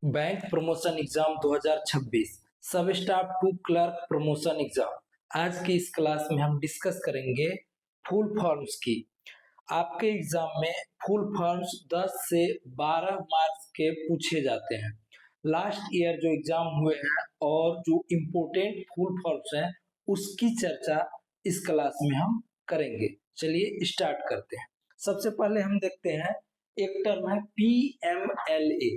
Bank promotion exam 2026 sub staff to clerk promotion exam. आज की इस क्लास में हम डिस्कस करेंगे फुल फॉर्म्स की। आपके एग्जाम में फुल फॉर्म्स 10 से 12 मार्क्स के पूछे जाते हैं। लास्ट ईयर जो एग्जाम हुए हैं और जो इम्पोर्टेंट फुल फॉर्म्स हैं उसकी चर्चा इस क्लास में हम करेंगे। चलिए स्टार्ट करते हैं। सबसे पहले हम देखते हैं, एक टर्म है PMLA।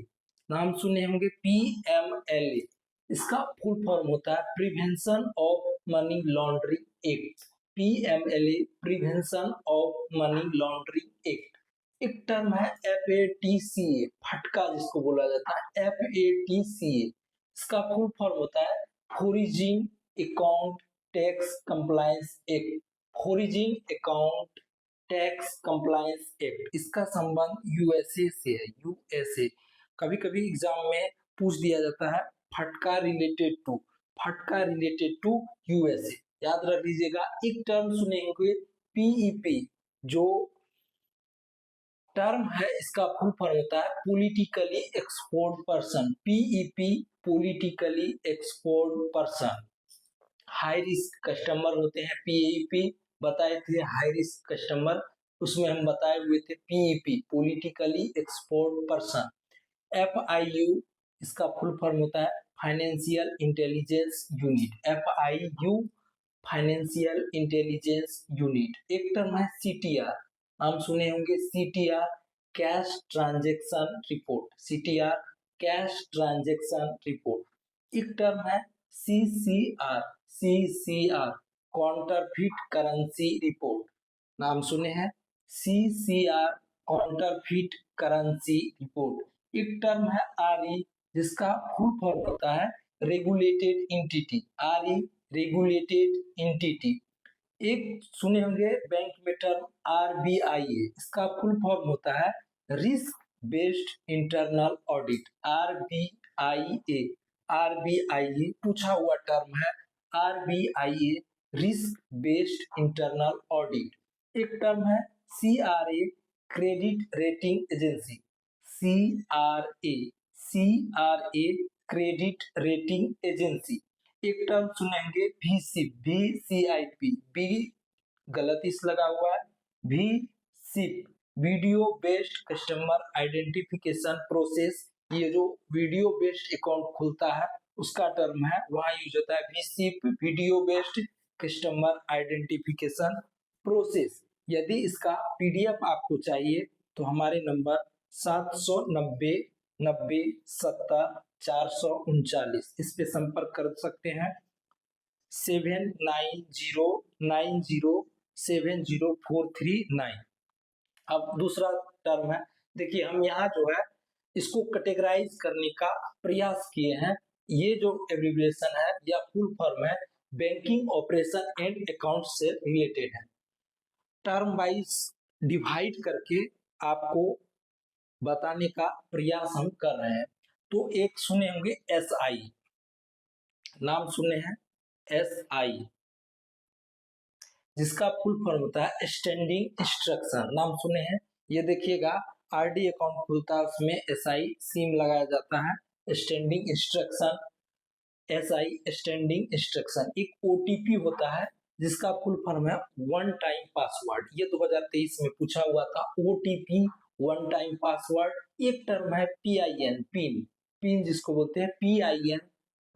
नाम सुने होंगे PMLA। इसका फुल फॉर्म होता है prevention of money laundering act. PMLA prevention of money laundering act. एक टर्म है FATCA, फटका जिसको बोला जाता है FATCA। इसका फुल फॉर्म होता है foreign account tax compliance act. Foreign account tax compliance act. इसका संबंध यूएसए से है, यूएसए। कभी कभी एग्जाम में पूछ दिया जाता है फटका रिलेटेड टू यूएसए। याद रख लीजिएगा। एक टर्म सुनेंगे पीईपी, जो टर्म है इसका फुल फॉर्म होता है politically export person. PEP politically export person. High risk customer होते हैं पीईपी, बताए थे हाई रिस्क कस्टमर, उसमें हम बताए हुए थे PEP politically export person. FIU इसका फुल फॉर्म होता है financial intelligence unit. FIU financial intelligence unit. एक टर्म है CTR। नाम सुने होंगे CTR cash transaction report. CTR cash transaction report. एक टर्म है CCR काउंटरफिट करेंसी रिपोर्ट। नाम सुने हैं CCR काउंटरफिट करेंसी रिपोर्ट। एक टर्म है RE, जिसका फुल फॉर्म होता है regulated entity. RE regulated entity. एक सुने होंगे बैंक में टर्म RBIA। इसका फुल फॉर्म होता है risk based internal audit. RBIA RBIA पूछा हुआ टर्म है RBIA risk based internal audit. एक टर्म है CRA credit rating agency. CRA credit rating agency. एक टर्म सुनेंगे VCIP, बी गलत इस लगा हुआ है, VCIP video based customer identification process. ये जो वीडियो बेस्ड अकाउंट खुलता है उसका टर्म है, वहां यूज होता है VCIP video based customer identification process. यदि इसका PDF आपको चाहिए तो हमारे नंबर 790-90-70-439 इस पे संपर्क कर सकते हैं। 7909070439। अब दूसरा टर्म है, देखिए हम यहाँ जो है इसको कैटेगराइज करने का प्रयास किए हैं। ये जो एब्रिविएशन है या फुल फॉर्म है बैंकिंग ऑपरेशन एंड अकाउंट से रिलेटेड है। टर्म वाइज डिवाइड करके आपको बताने का प्रयास हम कर रहे हैं। तो एक सुने होंगे SI। नाम सुने हैं SI, जिसका फुल फॉर्म होता है स्टैंडिंग इंस्ट्रक्शन। नाम सुने हैं। ये देखिएगा RD अकाउंट खुलता है उसमें SI सिम लगाया जाता है। Standing instruction, SI standing instruction. एक OTP होता है जिसका फुल फॉर्म है वन टाइम पासवर्ड। ये 2023 में पूछा हुआ था OTP वन टाइम पासवर्ड। एक टर्म है PIN, पिन जिसको बोलते हैं PIN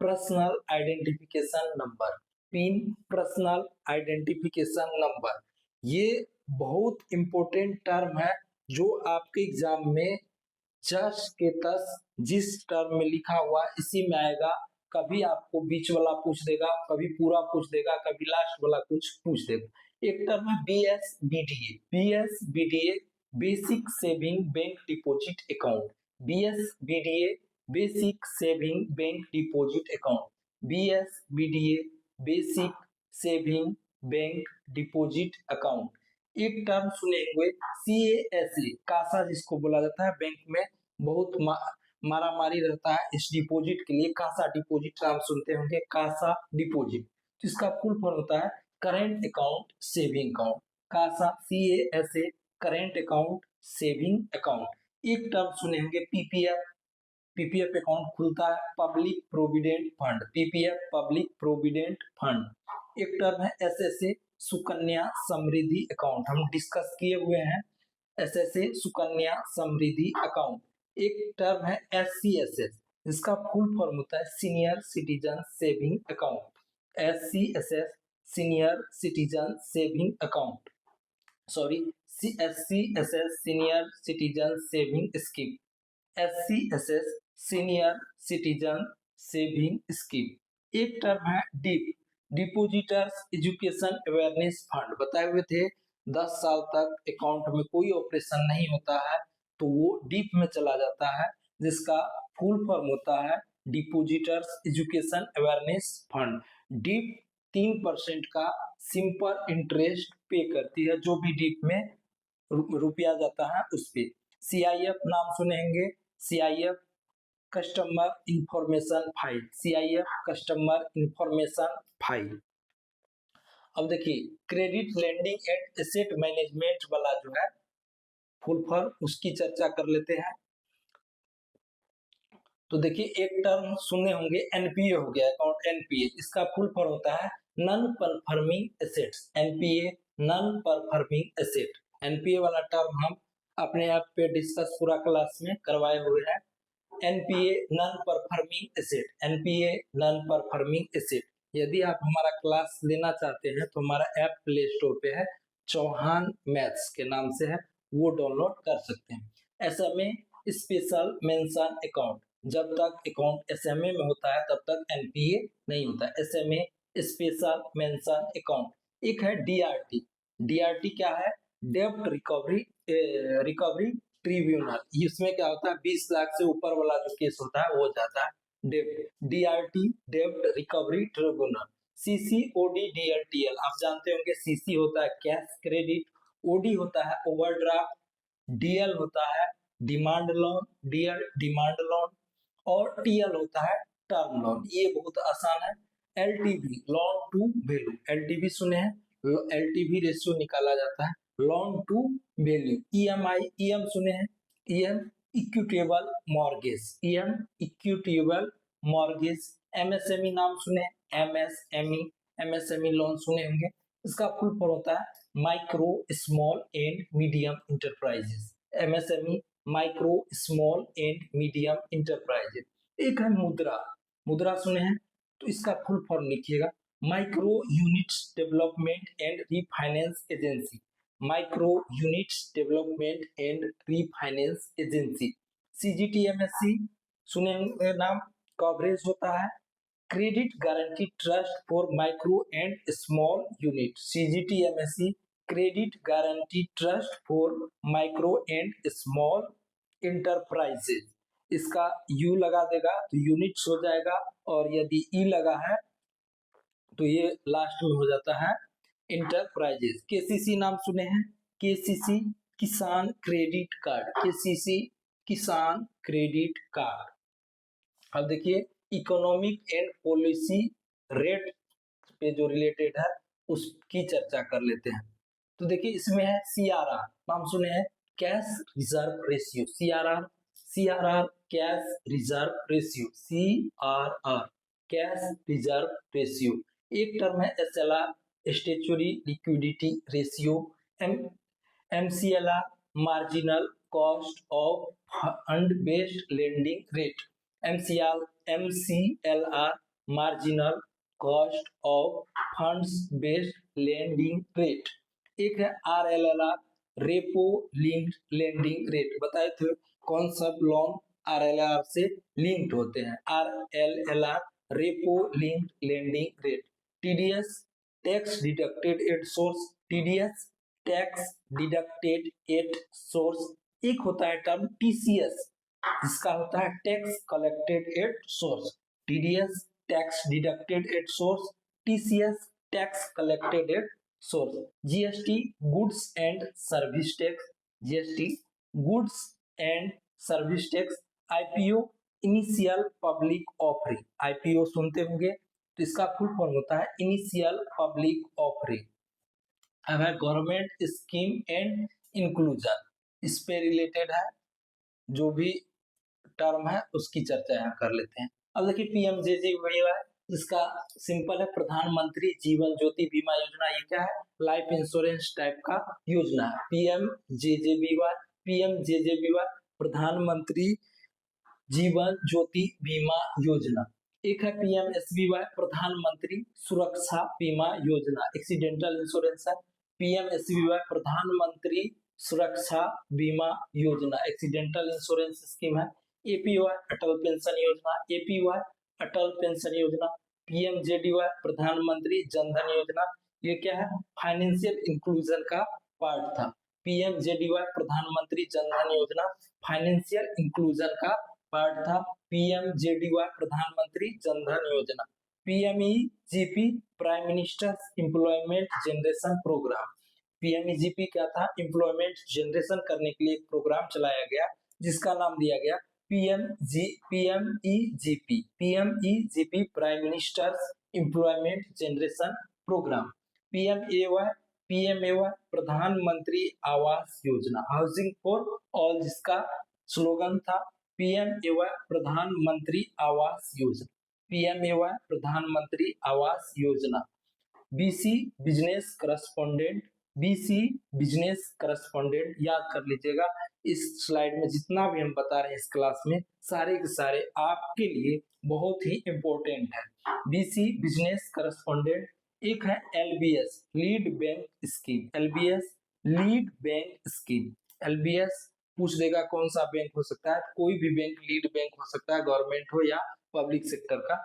personal identification number. Pin personal identification number. ये बहुत इंपॉर्टेंट टर्म है जो आपके एग्जाम में जस के तस जिस टर्म में लिखा हुआ इसी में आएगा। कभी आपको बीच वाला पूछ देगा, कभी पूरा पूछ देगा, कभी लास्ट वाला कुछ पूछ देगा। एक टर्म है BSBDA basic saving bank deposit account. BSBDA basic saving bank deposit account. BSBDA basic saving bank deposit account. एक टर्म सुने हुए CASA, कासा जिसको बोला जाता है, बैंक में बहुत मारा मारी रहता है इस डिपॉजिट के लिए। कासा डिपॉजिट नाम सुनते होंगे, कासा डिपॉजिट, जिसका फुल फॉर्म होता है current account saving account. CASA CASA current account saving account. एक टर्म सुने होंगे PPF, पीपीएफ अकाउंट खुलता है public provident fund, PPF public provident fund. एक टर्म है एसएसए सुकन्या समृद्धि अकाउंट, हम डिस्कस किए हुए हैं एसएसए सुकन्या समृद्धि अकाउंट। एक टर्म है एससीएसएस, इसका फुल फॉर्म होता है senior citizen saving account, SCSS senior citizen saving account, sorry SCSS senior citizen saving scheme, SCSS senior citizen saving scheme. एक टर्म है deep depositors education awareness fund, बताए हुए थे 10 साल तक अकाउंट में कोई ऑपरेशन नहीं होता है तो वो डीप में चला जाता है, जिसका फुल फॉर्म होता है depositors education awareness fund. Deep 3% का सिंपल इंटरेस्ट पे करती है, जो भी डीप में रुपया जाता है उस पे। सीआईएफ नाम सुनेंगे, CIF customer information file, CIF customer information file. अब देखिए credit lending and asset management वाला जो है फुल फॉर्म उसकी चर्चा कर लेते हैं। तो देखिए एक टर्म सुने होंगे एनपीए हो गया अकाउंट, एनपीए इसका फुल फॉर्म होता है non performing assets, NPA non performing asset. NPA वाला टर्म हम अपने आप पे डिस्कस पूरा क्लास में करवाए हुए हैं। NPA non performing asset, NPA non performing asset. यदि आप हमारा क्लास लेना चाहते हैं तो हमारा ऐप प्ले स्टोर पे है, चौहान मैथ्स के नाम से है, वो डाउनलोड कर सकते हैं। एसएमए स्पेशल मेंशन अकाउंट, जब तक अकाउंट एसएमए में होता है तब तक एनपीए नहीं होता, एसएमए स्पेशल मेंशन अकाउंट। एक है डीआरटी, डीआरटी क्या है, डेब्ट रिकवरी ट्रिब्यूनल, इसमें क्या होता है 20 लाख से ऊपर वाला जो केस होता है वो जाता है डेब्ट, डीआरटी डेब्ट रिकवरी ट्रिब्यूनल। सीसीओडी डीएलटीएल, आप जानते होंगे सीसी होता है कैश क्रेडिट, ओडी होता है ओवरड्राफ्ट, डीएल होता है demand loan, DL demand loan, और टीएल होता है टर्म लोन। ये बहुत आसान है। LTV loan to value, LTV सुने हैं, एलटीवी रेशियो निकाला जाता है loan to value. EMI, EM सुने हैं, EM equitable mortgage, EM equitable mortgage. MSME नाम सुने, एमएसएमई, एमएसएमई लोन सुने होंगे, इसका फुल फॉर्म होता है micro small and medium enterprises, MSME micro small and medium enterprises. एक है मुद्रा, मुद्रा सुने हैं तो इसका फुल फॉर्म लिखिएगा micro units development and refinance agency, micro units development and refinance agency. CGTMSC सुने होंगे नाम, कवरेज होता है credit guarantee trust for micro and small unit, CGTMSC credit guarantee trust for micro and small enterprises. इसका U लगा देगा तो units हो जाएगा, और यदि ई लगा है तो ये लास्ट में हो जाता है इंटरप्राइजेज। केसीसी नाम सुने हैं, केसीसी किसान क्रेडिट कार्ड, केसीसी किसान क्रेडिट कार्ड। अब देखिए इकोनॉमिक एंड पॉलिसी रेट पे जो रिलेटेड है उसकी चर्चा कर लेते हैं। तो देखिए इसमें है सीआरआर, नाम सुने हैं cash reserve ratio, CRR, CRR cash reserve ratio, CRR cash reserve ratio. एक टर्म है SLR statutory liquidity ratio, MCLR marginal cost of fund based lending rate, MCLR marginal cost of funds based lending rate. एक है RLLR repo linked lending rate, बताए थे कौन सा loan RLLR से linked होते हैं, RLLR repo linked lending rate. TDS tax deducted at source, TDS tax deducted at source. एक होता है टर्म टीसीएस, जिसका होता है tax collected at source, TDS tax deducted at source, TCS tax collected at source. GST goods and service tax, GST goods and service tax. IPO initial public offering, IPO सुनते होंगे तो इसका full form होता है initial public offering. अब है government scheme and inclusion, इस पे रिलेटेड है, जो भी टर्म है उसकी चर्चा यहाँ कर लेते हैं। अब देखिए पीएमजेजेबीवाई, इसका सिंपल है प्रधानमंत्री जीवन ज्योति बीमा योजना। ये क्या है? लाइफ इंश्योरेंस टाइप का योजना है। पीएमजेजेबीवाई प्रधानमंत्री जीवन ज्योति बीमा योजना। एक है पीएमएसबीवाई प्रधानमंत्री सुरक्षा बीमा योजना, एक्सीडेंटल इंश्योरेंस है। पीएमएसबीवाई प्रधानमंत्री Suraksha Bima Yojana, accidental insurance scheme है। APY Atal pension Yojana, APY Atal pension Yojana. PMJDY Pradhanmantri Jandhan Yojana, ये क्या है? फाइनेंशियल इंक्लूजन का पार्ट था। PMJDY Pradhanmantri Jandhan Yojana financial inclusion का पार्ट था। PMJDY Pradhanmantri Jandhan Yojana. PMEGP prime minister's employment generation programme. PMEGP क्या था? एम्प्लॉयमेंट जनरेशन करने के लिए एक प्रोग्राम चलाया गया जिसका नाम दिया गया PMEGP prime minister's employment generation programme. PMAY Pradhanmantri Awas Yojana, housing for all जिसका स्लोगन था। PMAY Pradhanmantri Awas Yojana, PMAY Pradhanmantri Awas Yojana. BC business correspondent, BC business correspondent याद कर लीजिएगा। इस स्लाइड में जितना भी हम बता रहे हैं इस क्लास में सारे के सारे आपके लिए बहुत ही इंपॉर्टेंट है। BC business correspondent. एक है LBS lead bank scheme, LBS lead bank scheme. LBS पूछ देगा कौन सा बैंक हो सकता है? कोई भी बैंक लीड बैंक हो सकता है, गवर्नमेंट हो या पब्लिक सेक्टर का,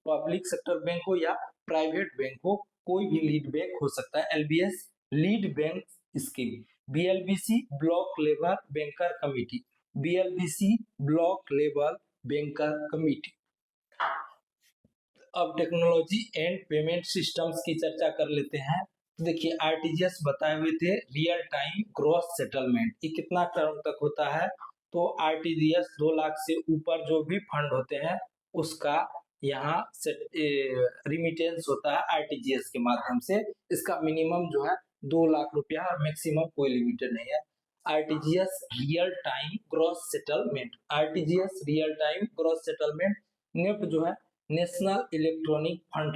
पब्लिक सेक्टर बैंक हो या प्राइवेट बैंक हो, कोई भी लीड बैंक हो सकता है। LBS lead bank scheme. BLBC block level banker committee, BLBC block level banker committee. अब टेक्नोलॉजी एंड पेमेंट सिस्टम्स की चर्चा कर लेते हैं। तो देखिए आरटीजीएस बताए हुए थे रियल टाइम ग्रॉस सेटलमेंट, ये कितना टर्म तक होता है? तो आरटीजीएस 2 लाख से ऊपर जो भी फंड होते हैं उसका यहाँ से रिमिटेंस होता है आरटीजीएस के माध्यम से। इसका मिनिमम जो है 2 लाख रुपया और मैक्सिमम कोई लिमिटेड नहीं है। RTGS real time gross settlement, RTGS real time gross settlement. NEFT जो है नेशनल इलेक्ट्रॉनिक फंड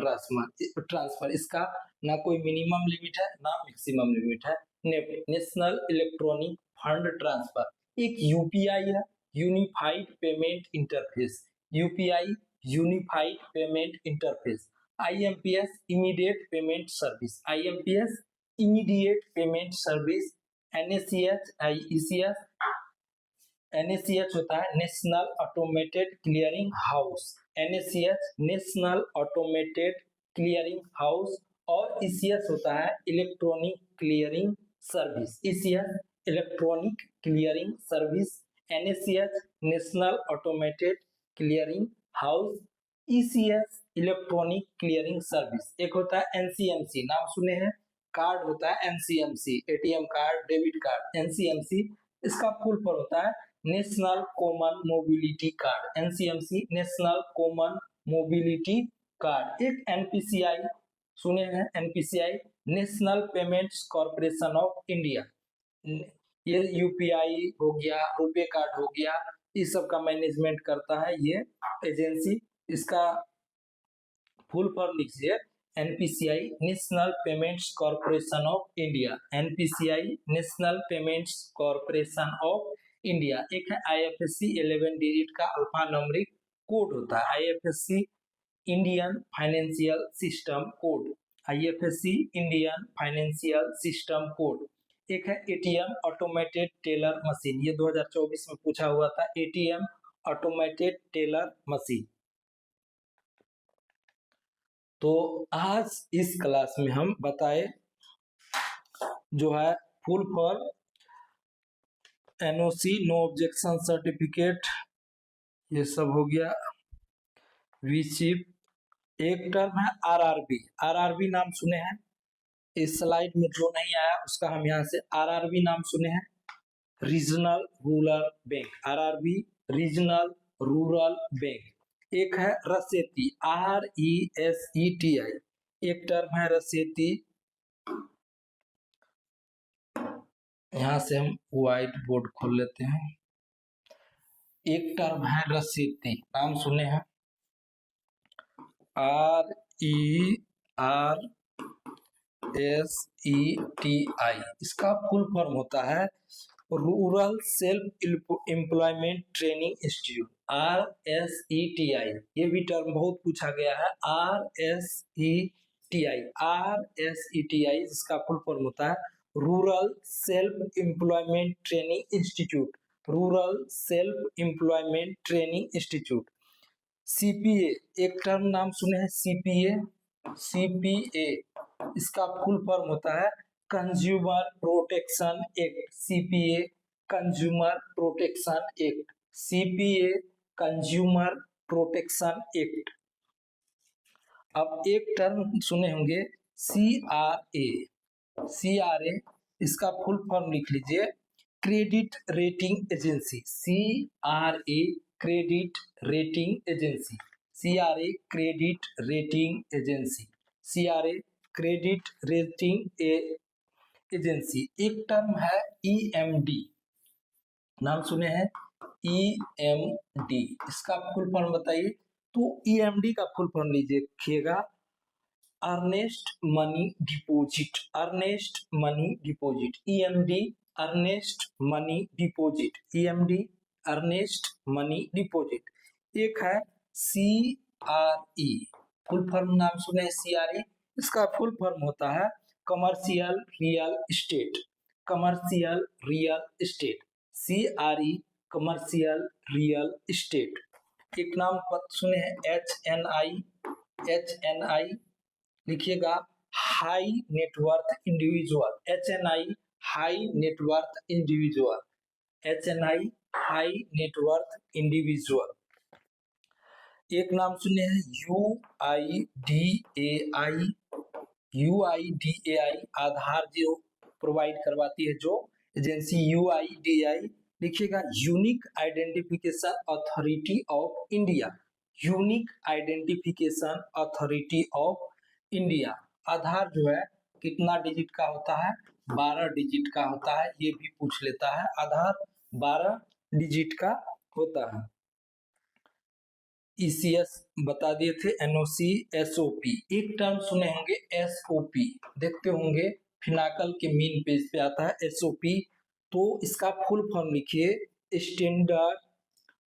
ट्रांसफर, इसका ना कोई मिनिमम लिमिट है ना मैक्सिमम लिमिट है। NEFT national electronic fund transfer. एक यूपीआई है unified payment interface, UPI unified payment interface. IMPS immediate payment service, IMPS immediate payment service. NACH ECS, NACH होता है national automated clearing house, NACH national automated clearing house. और ECS होता है electronic clearing service, ECS electronic clearing service. NACH national automated clearing house, ECS electronic clearing service. एक होता है NCMC, नाम सुने हैं, कार्ड होता है NCMC, ATM card, debit card, NCMC. इसका फुल फॉर्म होता है national common mobility card, NCMC national common mobility card. एक एनपीसीआई सुने हैं, NPCI national payments corporation of India, ये यूपीआई हो गया, रुपे कार्ड हो गया, इस सब का मैनेजमेंट करता है ये एजेंसी। इसका फुल फॉर्म लिखिए NPCI national payments corporation of India, NPCI national payments corporation of India. एक है आईएफएससी 11 डिजिट का अल्फा न्यूमेरिक कोड होता है, IFSC Indian financial system code, IFSC Indian financial system code. एक है एटीएम ऑटोमेटेड टेलर मशीन, ये 2024 में पूछा हुआ था, एटीएम ऑटोमेटेड टेलर मशीन। तो आज इस क्लास में हम बताए जो है full form NOC no objection certificate, ये सब हो गया। वीशिप। एक टर्म है आरआरबी, आरआरबी नाम सुने हैं, इस स्लाइड में जो नहीं आया उसका हम यहाँ से आरआरबी नाम सुने हैं, regional rural bank, RRB regional rural bank. एक है रसेती, RESETI, एक टर्म है रसेती। यहां से हम व्हाइट बोर्ड खोल लेते हैं। एक टर्म है रसीदी, नाम सुने हैं, RERSETI। इसका फुल फॉर्म होता है rural self employment training institute, RSETI। ये भी टर्म बहुत पूछा गया है, RSETI इसका फुल फॉर्म होता है rural self employment training institute, rural self employment training institute. CPA, एक टर्म नाम सुने हैं CPA, इसका फुल फॉर्म होता है consumer protection act, CPA consumer protection act, CPA consumer protection act. अब एक टर्म सुने होंगे CRA, इसका फुल फॉर्म लिख लीजिए credit rating agency, CRA credit rating agency, CRA credit rating agency, CRA credit rating agency. एक टर्म है EMD, नाम सुने हैं EMD, इसका फुल फॉर्म बताइए। तो EMD का फुल फॉर्म लीजिएगा earnest money deposit, earnest money deposit, EMD earnest money deposit, EMD earnest money deposit. एक है CRE, फुल फॉर्म नाम सुने CRE, इसका फुल फॉर्म होता है commercial real estate, commercial real estate, CRE commercial real estate. एक नाम सुने हैं HNI, लिखिएगा high net worth individual, HNI high net worth individual, HNI high net worth individual. एक नाम सुने हैं UIDAI, आधार जो प्रोवाइड करवाती है जो एजेंसी UIDAI, लिखिएगा unique identification authority of India, unique identification authority of India. Aadhaar जो है कितना डिजिट का होता है, 12 डिजिट का होता है, ये भी पूछ लेता है, आधार 12 डिजिट का होता है। ECS बता दिए थे, NOC, SOP। एक टर्म सुने होंगे SOP, देखते होंगे फिनाकल के मेन पेज पे आता है SOP, तो इसका फुल फॉर्म लिखिए standard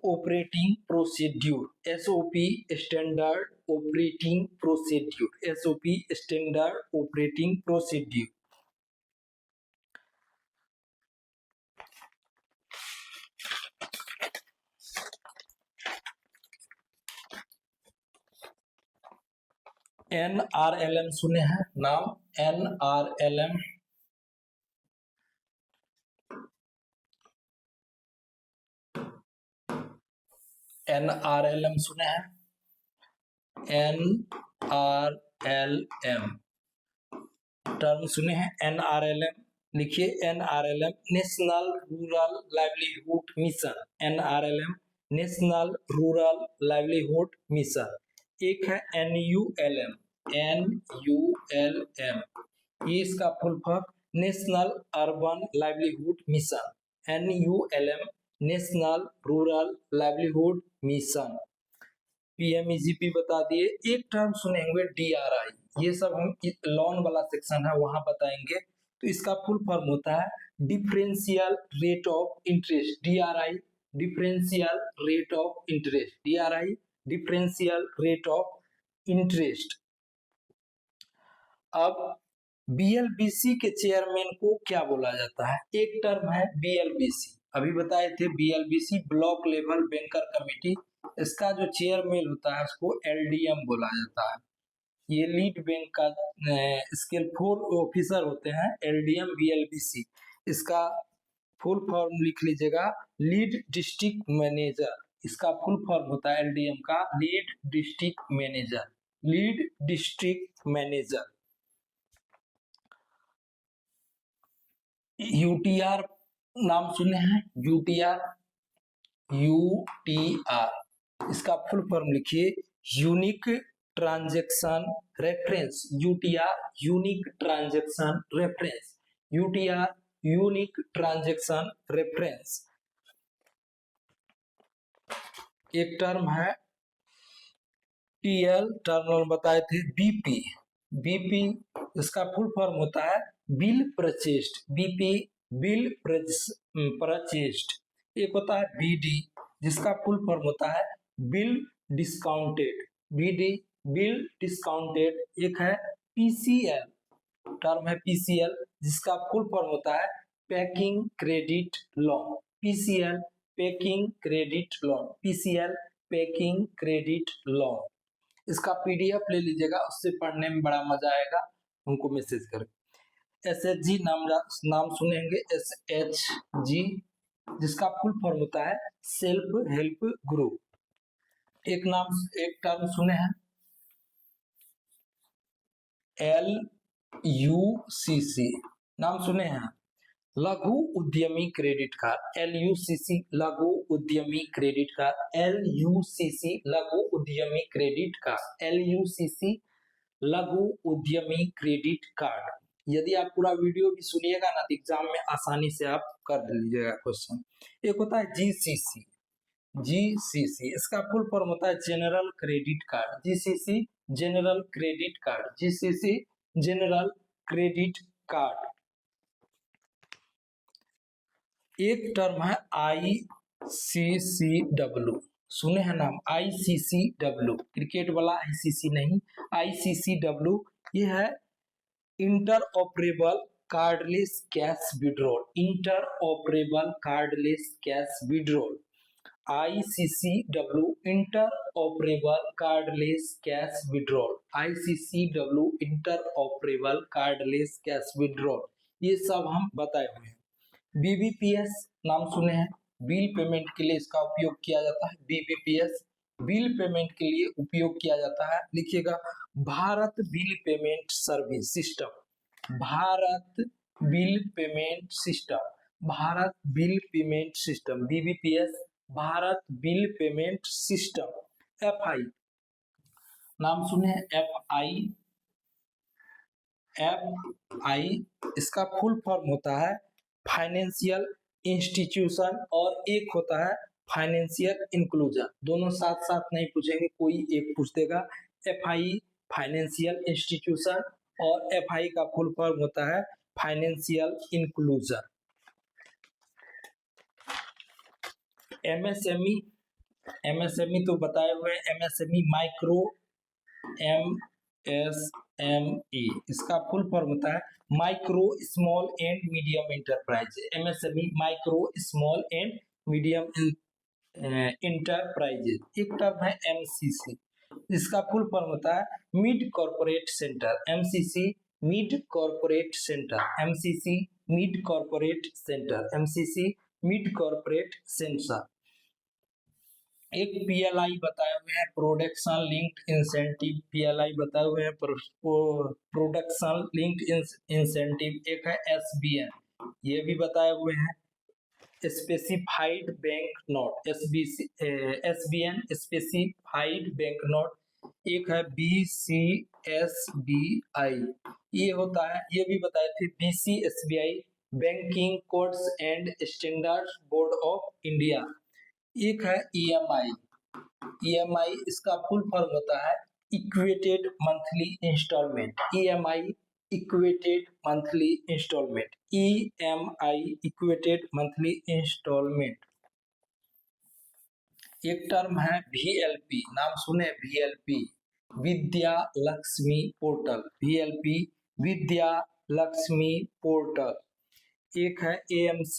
operating procedure, SOP standard operating procedure, SOP standard operating procedure. NRLM सुने हैं नाम, NRLM, NRLM सुने हैं, NRLM टर्म सुने हैं NRLM, लिखिए NRLM national rural livelihood mission, NRLM national rural livelihood mission. एक है NULM, NULM, ये इसका full form national urban livelihood mission, NULM national rural livelihood mission. PMEGP बता दिए। एक टर्म सुने होंगे DRI, ये सब हम लोन वाला सेक्शन है वहां बताएंगे। तो इसका फुल फॉर्म होता है differential rate of interest, DRI differential rate of interest, DRI differential rate of interest. अब BLBC के चेयरमैन को क्या बोला जाता है, एक टर्म है BLBC, अभी बताए थे BLBC block level banker committee, इसका जो चेयरमैन होता है उसको LDM बोला जाता है। ये लीड बैंक का स्किलफुल ऑफिसर होते हैं LDM BLBC, इसका फुल फॉर्म लिख लीजिएगा लीड डिस्ट्रिक्ट मैनेजर, इसका फुल फॉर्म होता है LDM का lead district manager, lead district manager. UTR नाम सुने हैं, UTR, इसका फुल फॉर्म लिखिए unique transaction reference, UTR unique transaction reference, UTR unique transaction reference. एक टर्म है टीएल, टर्मिनल बताए थे बीपी। बीपी इसका फुल फॉर्म होता है bill purchased, BP bill purchased. एक होता है बीडी जिसका फुल फॉर्म होता है bill discounted, BD bill discounted. एक है पीसीएल, टर्म है पीसीएल जिसका फुल फॉर्म होता है packing credit loan, PCL packing credit loan, PCL packing credit loan. इसका पीडीएफ ले लीजिएगा, उससे पढ़ने में बड़ा मजा आएगा, हमको मैसेज करें। एसएचजी नाम सुनेंगे, एसएचजी जिसका फुल फॉर्म होता है सेल्फ हेल्प ग्रुप। एक टर्म सुने हैं LUCC, नाम सुने हैं लघु उद्यमी क्रेडिट कार्ड, LUCC लघु उद्यमी क्रेडिट कार्ड, LUCC लघु उद्यमी क्रेडिट कार्ड, LUCC लघु उद्यमी क्रेडिट कार्ड। यदि आप पूरा वीडियो भी सुनिएगा ना तो एग्जाम में आसानी से आप कर लीजिएगा क्वेश्चन। एक होता है GCC, GCC इसका फुल फॉर्म होता है general credit card, GCC general credit card, GCC general credit card. एक टर्म है ICCW, सुने हैं नाम ICCW, क्रिकेट वाला ICC नहीं, ICCW ये है inter operable cardless cash withdrawal, inter operable cardless cash withdrawal, ICCW inter operable cardless cash withdrawal, ICCW inter operable cardless cash withdrawal. ये सब हम बताए हुए हैं। BBPS नाम सुने हैं, बिल पेमेंट के लिए इसका उपयोग किया जाता है, BBPS बिल पेमेंट के लिए उपयोग किया जाता है। लिखिएगा Bharat bill payment service system, Bharat bill payment system, Bharat bill payment system, BBPS Bharat bill payment system. FI नाम सुने हैं, FI इसका फुल फॉर्म होता है फाइनेंशियल इंस्टीट्यूशन और एक होता है फाइनेंशियल इंक्लूजन। दोनों साथ साथ नहीं पूछेंगे, कोई एक पूछ देगा। FI फाइनेंशियल इंस्टीट्यूशन और FI का फुल फॉर्म होता है फाइनेंशियल इंक्लूजन। MSME तो बताए हुए, MSME माइक्रो MSME इसका फुल फॉर्म होता है micro small and medium enterprise, MSME micro small and medium enterprises. एक टर्म है MCC, इसका फुल फॉर्म होता है mid corporate centre, MCC mid corporate centre, MCC mid corporate centre, MCC mid corporate centre. एक PLI बताए हुए हैं production linked incentive, PLI बताए हुए हैं प्रोडक्शन लिंक्ड इंसेंटिव। एक है SBN, ये भी बताए हुए हैं specified bank note, SBN specified bank note. एक है BCSBI, ये होता है, ये भी बताए थे BCSBI banking codes and standards board of India. एक है EMI इसका फुल फॉर्म होता है equated monthly instalment, EMI equated monthly instalment, EMI equated monthly instalment. एक टर्म है VLP, नाम सुने VLP Vidya Lakshmi portal, VLP Vidya Lakshmi portal. एक है AMC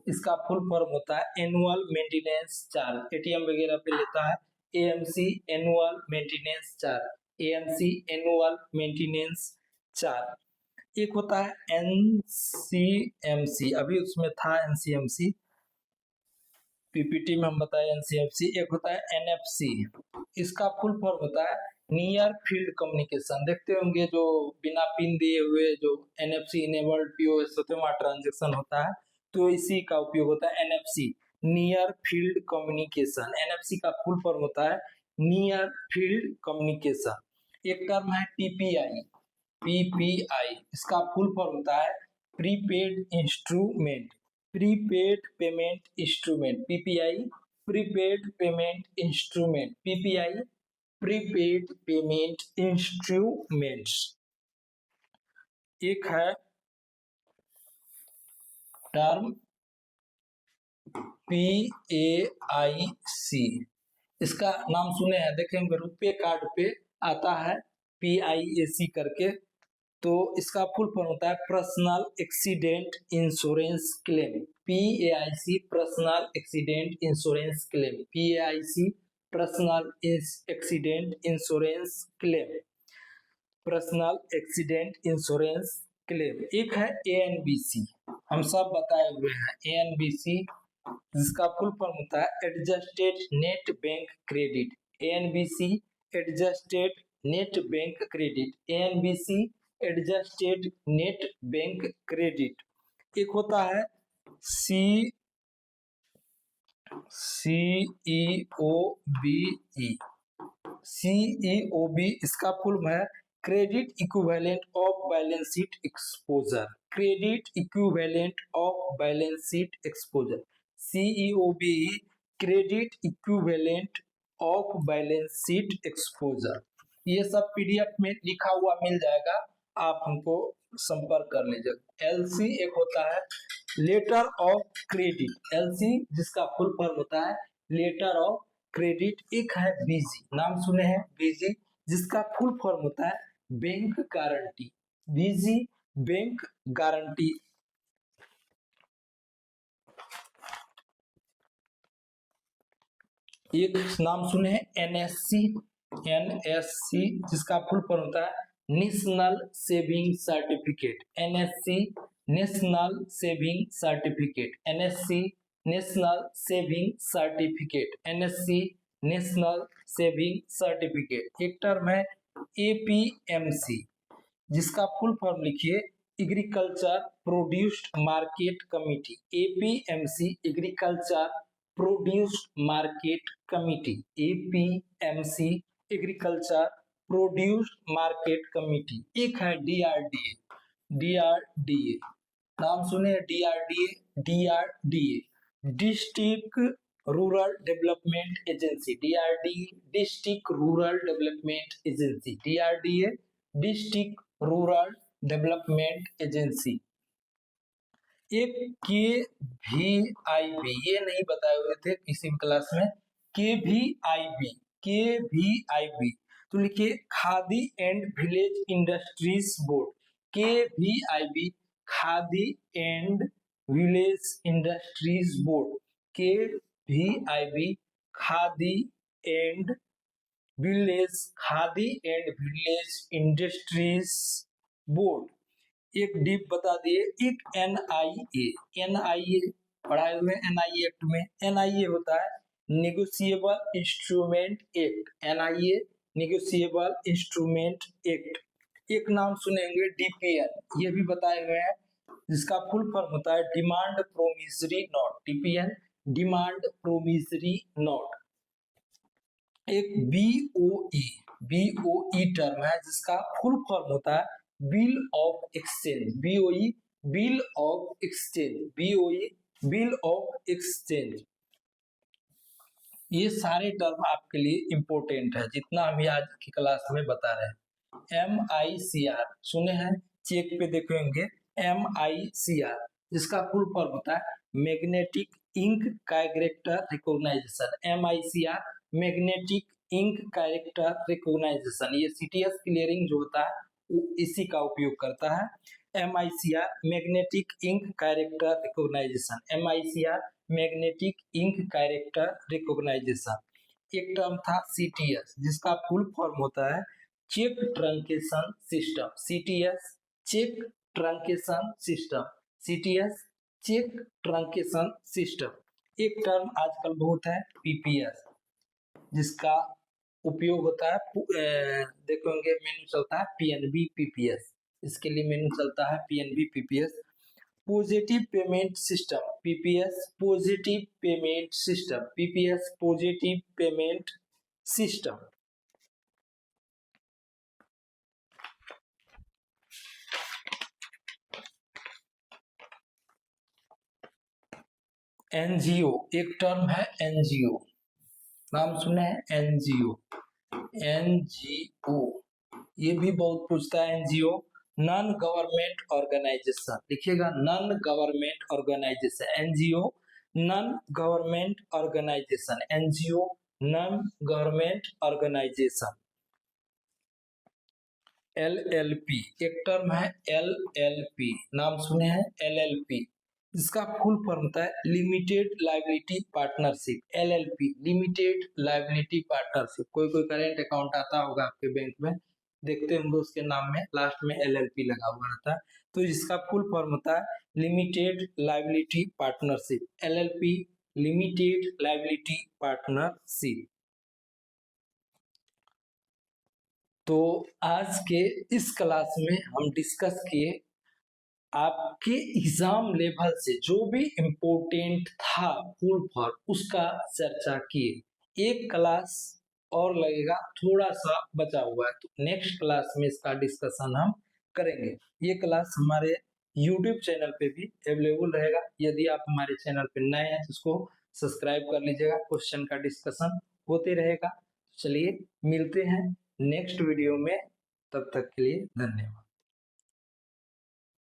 इसका फुल फॉर्म होता है एनुअल मेंटेनेंस चार्ज, ATM वगैरह पे लेता है, AMC annual maintenance charge, AMC annual maintenance charge. एक होता है NCMC, अभी उसमें था NCMC, PPT में हम बताए NCMC। एक होता है NFC, इसका फुल फॉर्म होता है नियर फील्ड कम्युनिकेशन। देखते होंगे जो बिना पिन दिए हुए जो NFC इनेबल्ड POS होते हैं वहाँ ट्रांजेक्शन होता है, तो इसी का उपयोग होता है NFC near field communication. NFC का फुल फॉर्म होता है नियर फील्ड कम्युनिकेशन। एक टर्म है PPI, इसका फुल फॉर्म होता है prepaid instrument, prepaid payment instrument PPI, prepaid payment instrument PPI, prepaid payment instruments. एक है टर्म PAIC, इसका नाम सुने हैं, देखेंगे रुपए कार्ड पे आता है PIAC करके, तो इसका फुल फॉर्म होता है personal accident insurance claim. PAIC personal accident insurance claim, PAIC personal accident insurance claim, personal accident insurance claim. एक है ANBC, हम सब बताए हुए हैं ANBC, जिसका फुल फॉर्म होता है adjusted net bank credit, ANBC adjusted net bank credit, ANBC adjusted net bank credit. एक होता है CEOBE, इसका फुल है credit equivalent of balance sheet exposure, credit equivalent of balance sheet exposure, CEOBE credit equivalent of balance sheet exposure. ये सब PDF में लिखा हुआ मिल जाएगा, आप हमको संपर्क कर लीजिए। LC एक होता है लेटर ऑफ क्रेडिट, LC जिसका फुल फॉर्म होता है लेटर ऑफ क्रेडिट। एक है BG, नाम सुने हैं BG, जिसका फुल फॉर्म होता है bank guarantee, BG bank guarantee. एक नाम सुने हैं NSC, जिसका फुल फॉर्म होता है national saving certificate, NSC national saving certificate, NSC national saving certificate, NSC national saving certificate. एक टर्म है APMC, जिसका फुल फॉर्म लिखिए agriculture produced market committee, APMC agriculture produced market committee, APMC agriculture produced market committee. एक है DRDA, नाम सुने DRDA district rural development agency, DRDA district rural development agency, DRDA district rural development agency. एक KVIB, ये नहीं बताए हुए थे किसी भी क्लास में, KVIB तो लिखिए khadi and village industries board, KVIB khadi and village industries board, KVIB khadi and village industries board. एक डीप बता दिए। एक NIA पढ़ाए हुए NIA एक्ट में, NIA होता है negotiable instrument act, NIA negotiable instrument act. एक नाम सुनेंगे DPN, ये भी बताए हुए हैं, जिसका फुल फॉर्म होता है demand promissory note, DPN demand promissory note. एक BOE टर्म है, जिसका फुल फॉर्म होता है bill of exchange, BOE bill of exchange, BOE bill of exchange. ये सारे टर्म आपके लिए इंपॉर्टेंट है, जितना हम आज की क्लास में बता रहे हैं। MICR सुने हैं, चेक पे देखेंगे MICR, जिसका फुल फॉर्म होता है magnetic ink character recognition, MICR magnetic ink character recognition. ये CTS क्लियरिंग जो होता है वो इसी का उपयोग करता है। MICR magnetic ink character recognition, MICR magnetic ink character recognition. एक टर्म था CTS, जिसका फुल फॉर्म होता है cheque truncation system, CTS cheque truncation system, CTS cheque truncation system. एक टर्म आजकल बहुत है PPS, जिसका उपयोग होता है देखेंगे मेनू चलता है PNB PPS, इसके लिए मेनू चलता है PNB PPS। Positive payment system PPS, positive payment system PPS, positive payment system. NGO, एक टर्म है एनजीओ, नाम सुने हैं एनजीओ, एनजीओ ये भी बहुत पूछता है। एनजीओ नॉन गवर्नमेंट ऑर्गेनाइजेशन, लिखिएगा non government organisation, NGO non government organisation, NGO non government organisation. LLP, एक टर्म है एलएलपी, नाम सुने हैं एलएलपी, इसका फुल फॉर्म होता है limited liability partnership, LLP limited liability partnership. कोई कोई करेंट अकाउंट आता होगा आपके बैंक में, देखते होंगे उसके नाम में लास्ट में एलएलपी लगा हुआ रहता है, तो इसका फुल फॉर्म होता है limited liability partnership, LLP limited liability partnership. तो आज के इस क्लास में हम डिस्कस किए आपके एग्जाम लेवल से जो भी इम्पोर्टेंट था फुल फॉर्म उसका चर्चा किए। एक क्लास और लगेगा, थोड़ा सा बचा हुआ है, तो नेक्स्ट क्लास में इसका डिस्कशन हम करेंगे। ये क्लास हमारे YouTube चैनल पे भी अवेलेबल रहेगा, यदि आप हमारे चैनल पे नए हैं तो इसको सब्सक्राइब कर लीजिएगा, क्वेश्चन का डिस्कशन होते रहेगा। चलिए मिलते हैं नेक्स्ट वीडियो में, तब तक के लिए धन्यवाद।